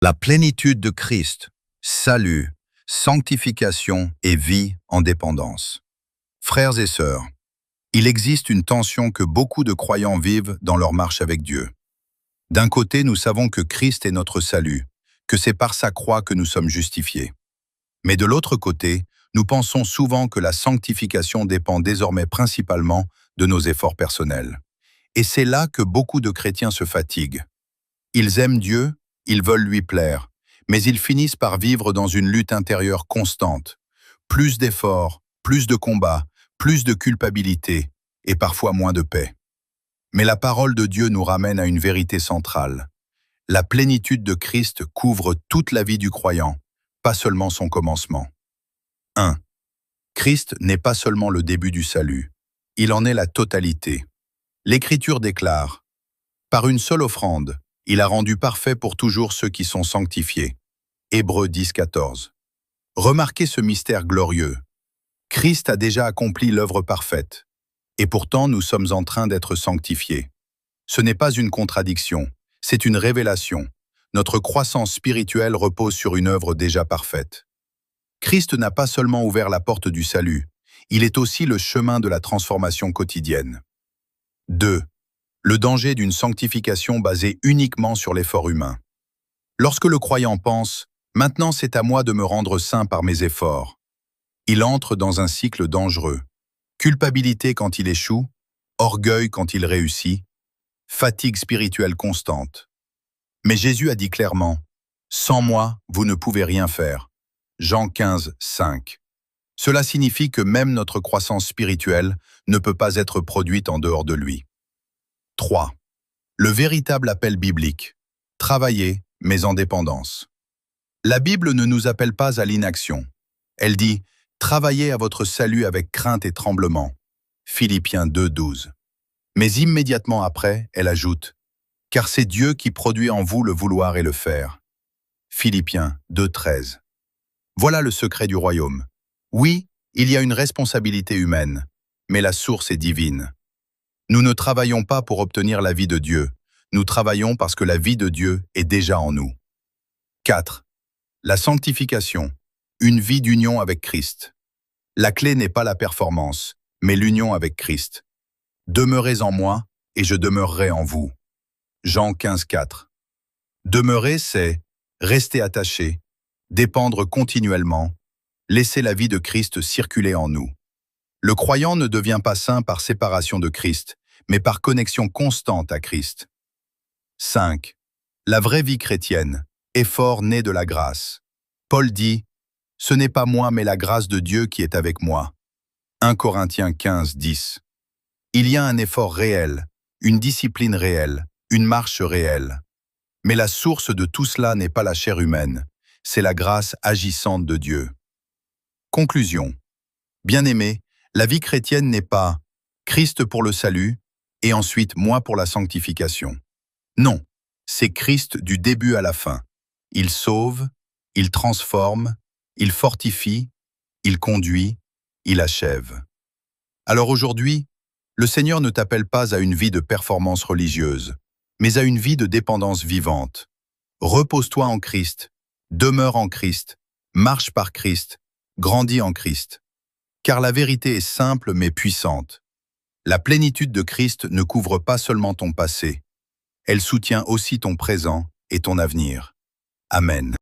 La plénitude de Christ, salut, sanctification et vie en dépendance. Frères et sœurs, il existe une tension que beaucoup de croyants vivent dans leur marche avec Dieu. D'un côté, nous savons que Christ est notre salut, que c'est par sa croix que nous sommes justifiés. Mais de l'autre côté, nous pensons souvent que la sanctification dépend désormais principalement de nos efforts personnels. Et c'est là que beaucoup de chrétiens se fatiguent. Ils aiment Dieu, ils veulent lui plaire, mais ils finissent par vivre dans une lutte intérieure constante. Plus d'efforts, plus de combats, plus de culpabilité et parfois moins de paix. Mais la parole de Dieu nous ramène à une vérité centrale. La plénitude de Christ couvre toute la vie du croyant, pas seulement son commencement. 1. Christ n'est pas seulement le début du salut, il en est la totalité. L'Écriture déclare « Par une seule offrande, il a rendu parfait pour toujours ceux qui sont sanctifiés. » Hébreux 10, 14. Remarquez ce mystère glorieux. Christ a déjà accompli l'œuvre parfaite. Et pourtant, nous sommes en train d'être sanctifiés. Ce n'est pas une contradiction, c'est une révélation. Notre croissance spirituelle repose sur une œuvre déjà parfaite. Christ n'a pas seulement ouvert la porte du salut, il est aussi le chemin de la transformation quotidienne. 2. Le danger d'une sanctification basée uniquement sur l'effort humain. Lorsque le croyant pense « Maintenant c'est à moi de me rendre saint par mes efforts », il entre dans un cycle dangereux. Culpabilité quand il échoue, orgueil quand il réussit, fatigue spirituelle constante. Mais Jésus a dit clairement « Sans moi, vous ne pouvez rien faire ». Jean 15, 5. Cela signifie que même notre croissance spirituelle ne peut pas être produite en dehors de lui. 3. Le véritable appel biblique. Travailler, mais en dépendance. La Bible ne nous appelle pas à l'inaction. Elle dit « Travaillez à votre salut avec crainte et tremblement ». Philippiens 2, 12. Mais immédiatement après, elle ajoute « Car c'est Dieu qui produit en vous le vouloir et le faire ». Philippiens 2, 13. Voilà le secret du royaume. Oui, il y a une responsabilité humaine, mais la source est divine. Nous ne travaillons pas pour obtenir la vie de Dieu, nous travaillons parce que la vie de Dieu est déjà en nous. 4. La sanctification, une vie d'union avec Christ. La clé n'est pas la performance, mais l'union avec Christ. Demeurez en moi, et je demeurerai en vous. Jean 15, 4. Demeurer, c'est rester attaché, dépendre continuellement, laisser la vie de Christ circuler en nous. Le croyant ne devient pas saint par séparation de Christ, mais par connexion constante à Christ. 5. La vraie vie chrétienne, effort né de la grâce. Paul dit « Ce n'est pas moi, mais la grâce de Dieu qui est avec moi ». 1 Corinthiens 15, 10. Il y a un effort réel, une discipline réelle, une marche réelle. Mais la source de tout cela n'est pas la chair humaine, c'est la grâce agissante de Dieu. Conclusion. Bien-aimés, la vie chrétienne n'est pas Christ pour le salut et ensuite moi pour la sanctification. Non, c'est Christ du début à la fin. Il sauve, il transforme, il fortifie, il conduit, il achève. Alors aujourd'hui, le Seigneur ne t'appelle pas à une vie de performance religieuse, mais à une vie de dépendance vivante. Repose-toi en Christ, demeure en Christ, marche par Christ, grandis en Christ. Car la vérité est simple mais puissante. La plénitude de Christ ne couvre pas seulement ton passé, elle soutient aussi ton présent et ton avenir. Amen.